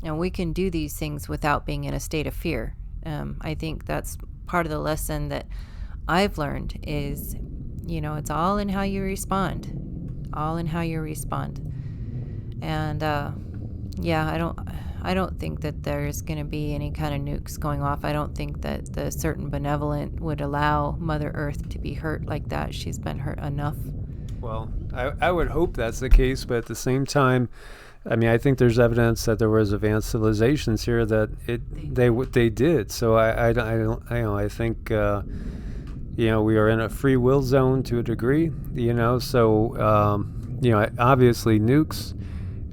And we can do these things without being in a state of fear. I think that's part of the lesson that I've learned is, it's all in how you respond. All in how you respond. And, I don't think that there's going to be any kind of nukes going off. I don't think that the certain benevolent would allow Mother Earth to be hurt like that. She's been hurt enough. Well, I would hope that's the case, but at the same time, I think there's evidence that there was advanced civilizations here that they did. So I think we are in a free will zone to a degree. So obviously nukes,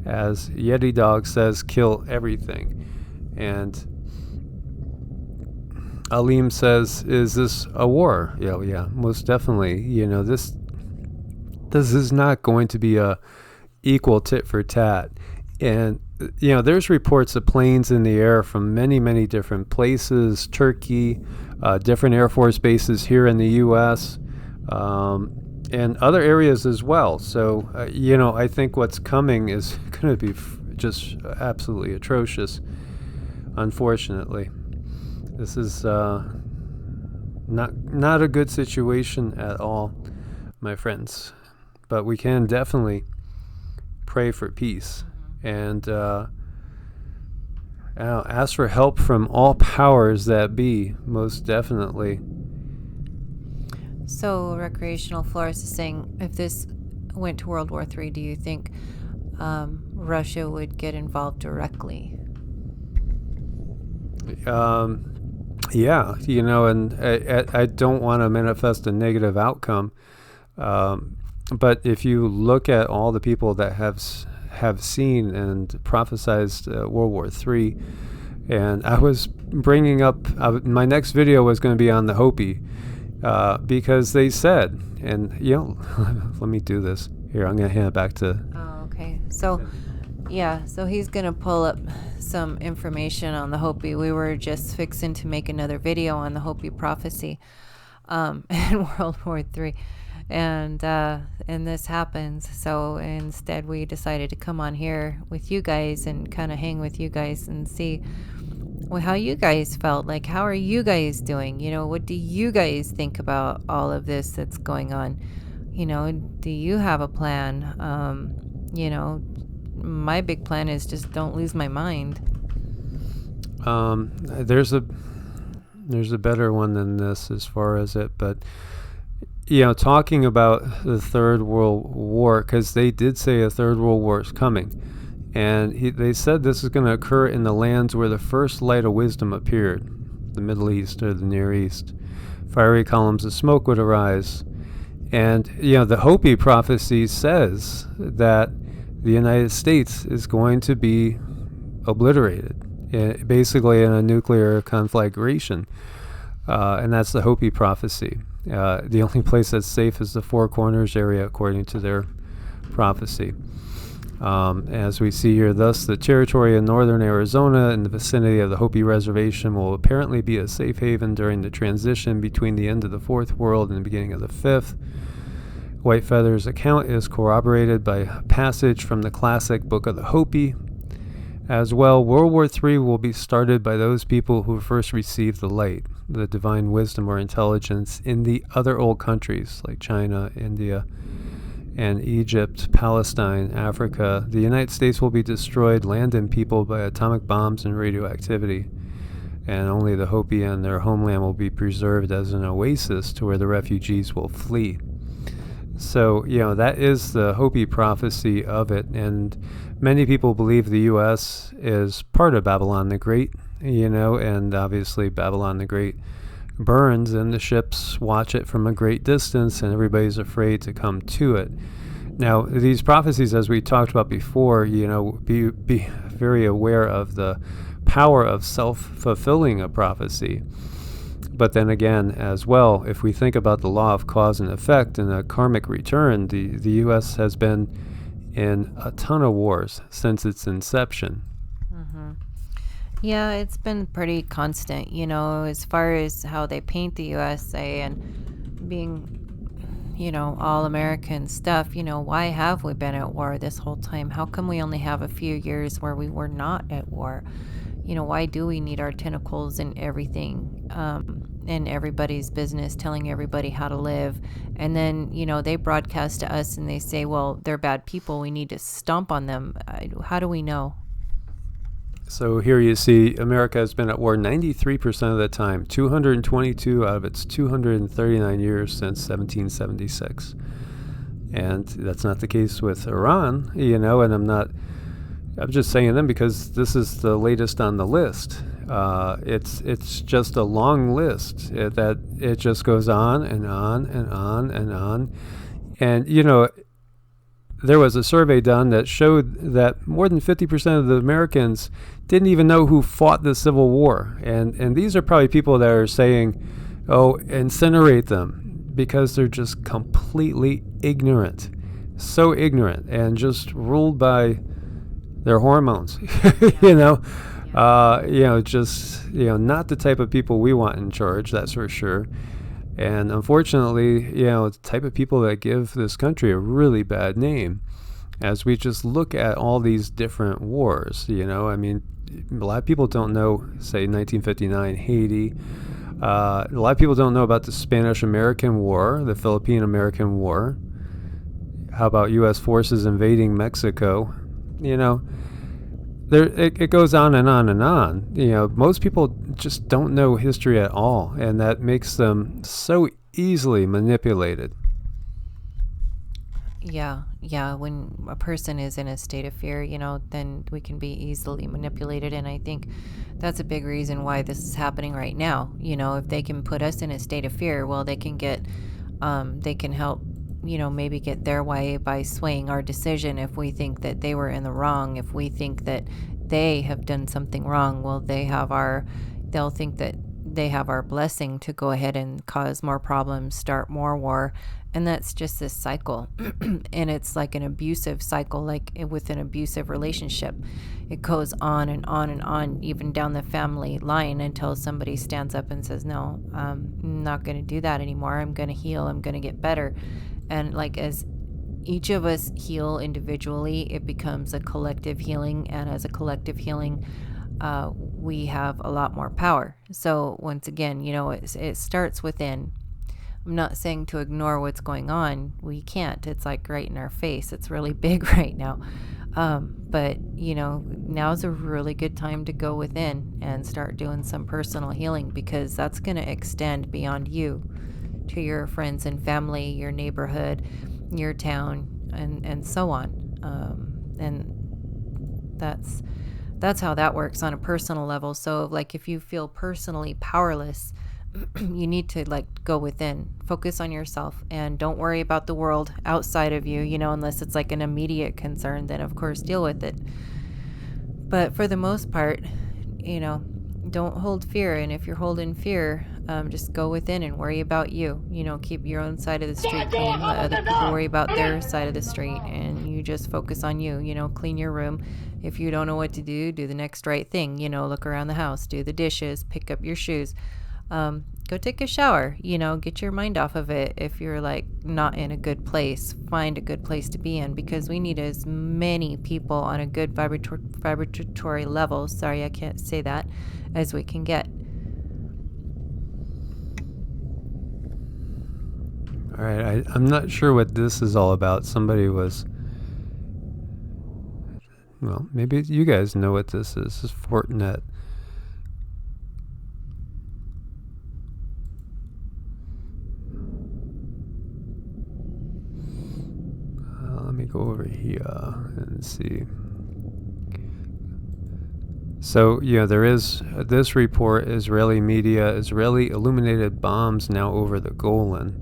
as Yeti Dog says, kill everything. And Aleem says, is this a war? Yeah, most definitely. This is not going to be a equal tit for tat. And, there's reports of planes in the air from many, many different places, Turkey, different Air Force bases here in the U.S., and other areas as well. So, I think what's coming is going to be just absolutely atrocious, unfortunately. This is not a good situation at all, my friends. But we can definitely pray for peace and ask for help from all powers that be, most definitely. So, Recreational Florist is saying, if this went to World War III, do you think Russia would get involved directly? Yeah, and I don't want to manifest a negative outcome. But if you look at all the people that have seen and prophesized World War III, and I was bringing up, my next video was going to be on the Hopi, because they said, and let me do this. Here, I'm going to hand it back to... Oh, okay. So he's going to pull up some information on the Hopi. We were just fixing to make another video on the Hopi prophecy in World War III. And this happens. So instead we decided to come on here with you guys and kind of hang with you guys and see how you guys felt. Like, how are you guys doing? What do you guys think about all of this that's going on? Do you have a plan? My big plan is just don't lose my mind. There's a better one than this as far as it, but talking about the Third World War, because they did say a Third World War is coming, and they said this is going to occur in the lands where the first light of wisdom appeared, the Middle East or the Near East. Fiery columns of smoke would arise, and the Hopi prophecy says that the United States is going to be obliterated, basically in a nuclear conflagration, and that's the Hopi prophecy. The only place that's safe is the Four Corners area, according to their prophecy. As we see here, thus the territory in northern Arizona in the vicinity of the Hopi Reservation will apparently be a safe haven during the transition between the end of the Fourth World and the beginning of the Fifth. White Feather's account is corroborated by a passage from the classic Book of the Hopi. As well, World War III will be started by those people who first received the light, the divine wisdom or intelligence in the other old countries like China, India, and Egypt, Palestine, Africa. The United States will be destroyed, land and people, by atomic bombs and radioactivity. And only the Hopi and their homeland will be preserved as an oasis to where the refugees will flee. So, that is the Hopi prophecy of it. And many people believe the U.S. is part of Babylon the Great, and obviously Babylon the Great burns and the ships watch it from a great distance and everybody's afraid to come to it. Now, these prophecies, as we talked about before, be very aware of the power of self-fulfilling a prophecy. But then again, as well, if we think about the law of cause and effect and a karmic return, the U.S. has been in a ton of wars since its inception. Mm-hmm. Yeah, it's been pretty constant, as far as how they paint the USA and being, all American stuff. Why have we been at war this whole time? How come we only have a few years where we were not at war? Why do we need our tentacles in everything, in everybody's business, telling everybody how to live? And then, they broadcast to us and they say, well, they're bad people. We need to stomp on them. How do we know? So here you see America has been at war 93% of the time, 222 out of its 239 years since 1776. And that's not the case with Iran, and I'm just saying them because this is the latest on the list. It's just a long list that it just goes on and on and on and on. And, there was a survey done that showed that more than 50% of the Americans didn't even know who fought the Civil War. And these are probably people that are saying, oh, incinerate them, because they're just completely ignorant. So ignorant and just ruled by their hormones, just not the type of people we want in charge, that's for sure. And unfortunately, the type of people that give this country a really bad name, as we just look at all these different wars. A lot of people don't know, say, 1959 Haiti. A lot of people don't know about the Spanish-American War, the Philippine-American War. How about U.S. forces invading Mexico? It goes on and on and on. Most people just don't know history at all, and that makes them so easily manipulated. Yeah. When a person is in a state of fear, then we can be easily manipulated. And I think that's a big reason why this is happening right now. If they can put us in a state of fear, well, they can help, maybe get their way by swaying our decision. If we think that they were in the wrong, if we think that they have done something wrong, well, they'll think that they have our blessing to go ahead and cause more problems, start more war. And that's just this cycle. And it's like an abusive cycle, like with an abusive relationship. It goes on and on and on, even down the family line, until somebody stands up and says, no, I'm not going to do that anymore. I'm going to heal. I'm going to get better. And like as each of us heal individually, it becomes a collective healing. And as a collective healing, we have a lot more power. So once again, it starts within. I'm not saying to ignore what's going on. We can't. It's like right in our face. It's really big right now. But, now's a really good time to go within and start doing some personal healing, because that's going to extend beyond you to your friends and family, your neighborhood, your town, and so on. And that's how that works on a personal level. So like if you feel personally powerless, you need to go within, focus on yourself, and don't worry about the world outside of you, unless it's like an immediate concern, then of course deal with it. But for the most part, don't hold fear. And if you're holding fear, just go within and worry about you. Keep your own side of the street clean, let other people worry about their side of the street, and you just focus on you. Clean your room. If you don't know what to do the next right thing. Look around the house, do the dishes, pick up your shoes. Go take a shower, get your mind off of it. If you're like not in a good place, find a good place to be in, because we need as many people on a good vibratory level, sorry, I can't say that, as we can get. All right, I'm not sure what this is all about. Somebody was... Well, maybe you guys know what this is. This is Fortinet. Let me go over here and see. So, there is this report, Israeli media, Israeli illuminated bombs now over the Golan.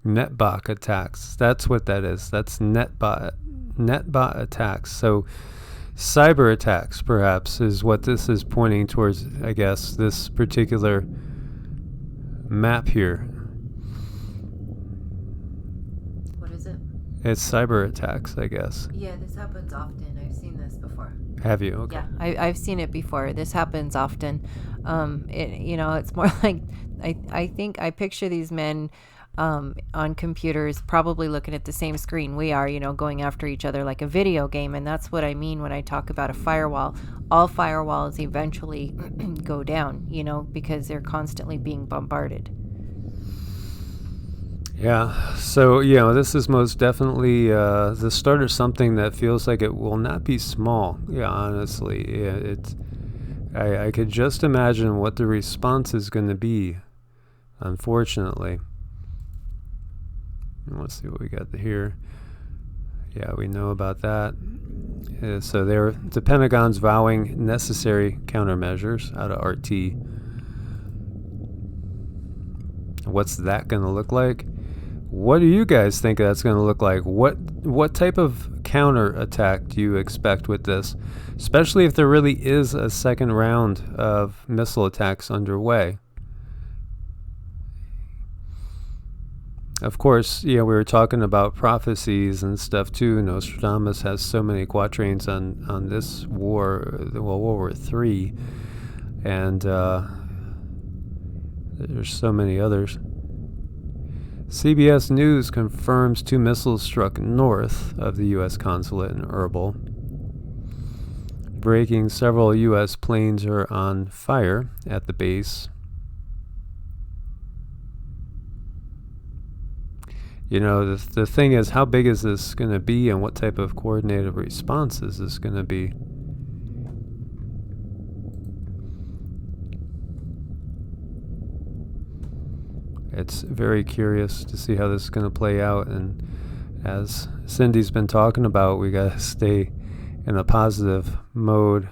Netbot attacks. That's what that is. That's netbot attacks. So cyber attacks, perhaps, is what this is pointing towards, I guess, this particular map here. What is it? It's cyber attacks, I guess. Yeah, this happens often. I've seen this before. Have you? Okay. Yeah, I've seen it before. This happens often. It's more like, I think I picture these men on computers probably looking at the same screen we are, going after each other like a video game. And that's what I mean when I talk about a firewall. All firewalls eventually go down, because they're constantly being bombarded. Yeah, so, this is most definitely the start of something that feels like it will not be small. Yeah, honestly. I could just imagine what the response is going to be, unfortunately. Let's see what we got here. Yeah, we know about that. So the Pentagon's vowing necessary countermeasures out of RT. What's that going to look like? What do you guys think that's going to look like? What type of counter attack do you expect with this? Especially if there really is a second round of missile attacks underway. Of course, we were talking about prophecies and stuff too. Nostradamus has so many quatrains on this war, World War III, and there's so many others. CBS News confirms 2 missiles struck north of the U.S. consulate in Erbil. Breaking, several U.S. planes are on fire at the base. The thing is, how big is this going to be, and what type of coordinated response is this going to be? It's very curious to see how this is going to play out, and as Cindy's been talking about, we got to stay in a positive mode,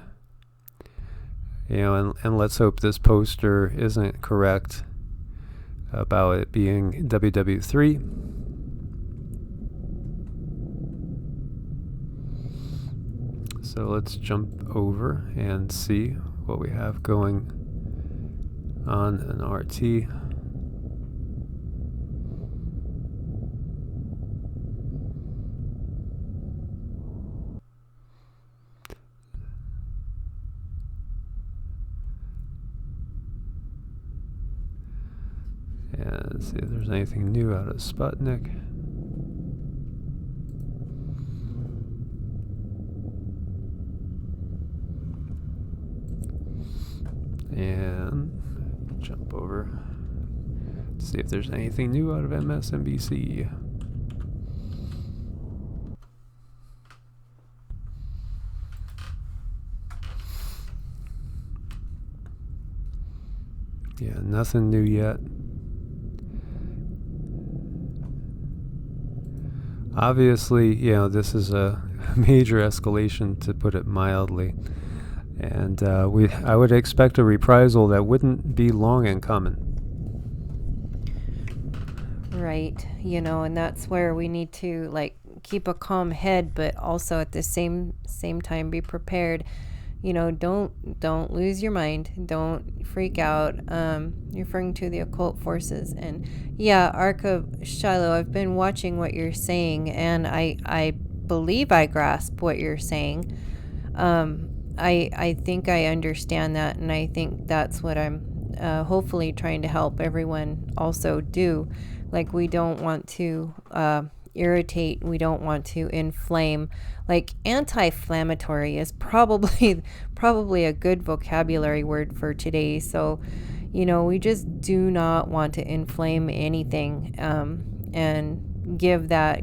and let's hope this poster isn't correct about it being WW3. So let's jump over and see what we have going on in RT. And see if there's anything new out of Sputnik. And jump over to see if there's anything new out of MSNBC. Yeah, nothing new yet. Obviously, this is a major escalation, to put it mildly. And I would expect a reprisal that wouldn't be long in coming. Right, and that's where we need to keep a calm head, but also at the same time be prepared. Don't lose your mind. Don't freak out. Referring to the occult forces. And yeah, Ark of Shiloh, I've been watching what you're saying, and I believe I grasp what you're saying. I think I understand that, and I think that's what I'm hopefully trying to help everyone also do. Like, we don't want to irritate, we don't want to inflame. Like, anti-inflammatory is probably a good vocabulary word for today. So, you know, we just do not want to inflame anything, and give that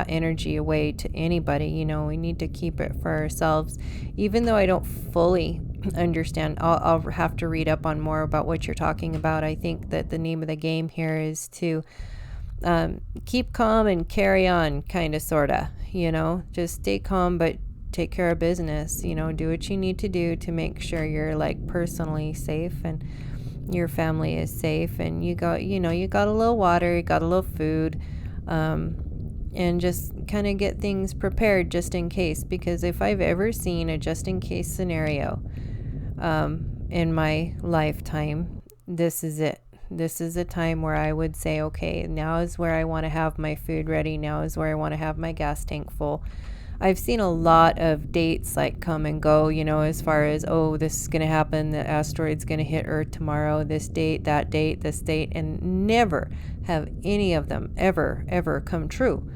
energy away to anybody. You know, we need to keep it for ourselves. Even though I don't fully understand, I'll have to read up on more about what you're talking about. I think that the name of the game here is to keep calm and carry on, kind of, sorta, you know, just stay calm, but take care of business, you know, do what you need to do to make sure you're like personally safe and your family is safe, and you got a little water, you got a little food, and just kind of get things prepared just in case. Because if I've ever seen a just in case scenario in my lifetime, this is it. This is a time where I would say, okay, now is where I want to have my food ready. Now is where I want to have my gas tank full. I've seen a lot of dates like come and go, you know, as far as, oh, this is going to happen, the asteroid's going to hit Earth tomorrow, this date, that date, this date, and never have any of them ever come true.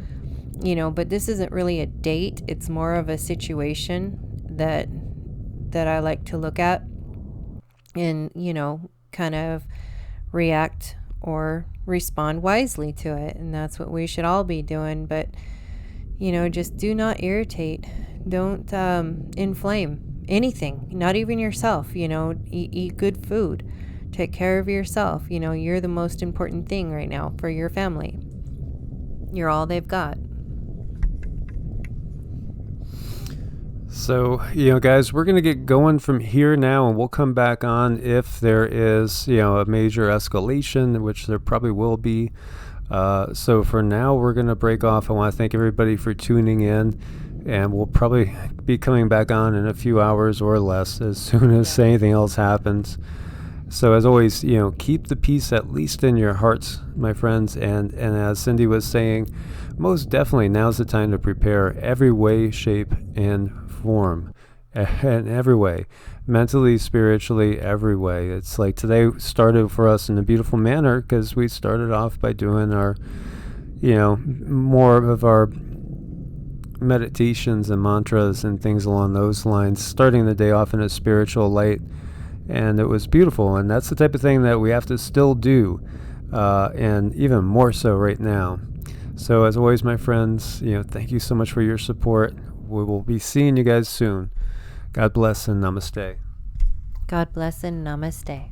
You know, but this isn't really a date. It's more of a situation that I like to look at and, you know, kind of react or respond wisely to it. And that's what we should all be doing. But, you know, just do not irritate. Don't inflame anything, not even yourself. You know, eat good food. Take care of yourself. You know, you're the most important thing right now for your family. You're all they've got. So, you know, guys, we're going to get going from here now, and we'll come back on if there is, you know, a major escalation, which there probably will be. So for now, we're going to break off. I want to thank everybody for tuning in, and we'll probably be coming back on in a few hours or less as soon as anything else happens. So as always, you know, keep the peace at least in your hearts, my friends. And as Cindy was saying, most definitely now's the time to prepare every way, shape, and form. In every way. Mentally, spiritually, every way. It's like today started for us in a beautiful manner because we started off by doing our, you know, more of our meditations and mantras and things along those lines, starting the day off in a spiritual light. And it was beautiful, and that's the type of thing that we have to still do, and even more so right now. So as always, my friends, you know, thank you so much for your support. We will be seeing you guys soon. God bless and namaste. God bless and namaste.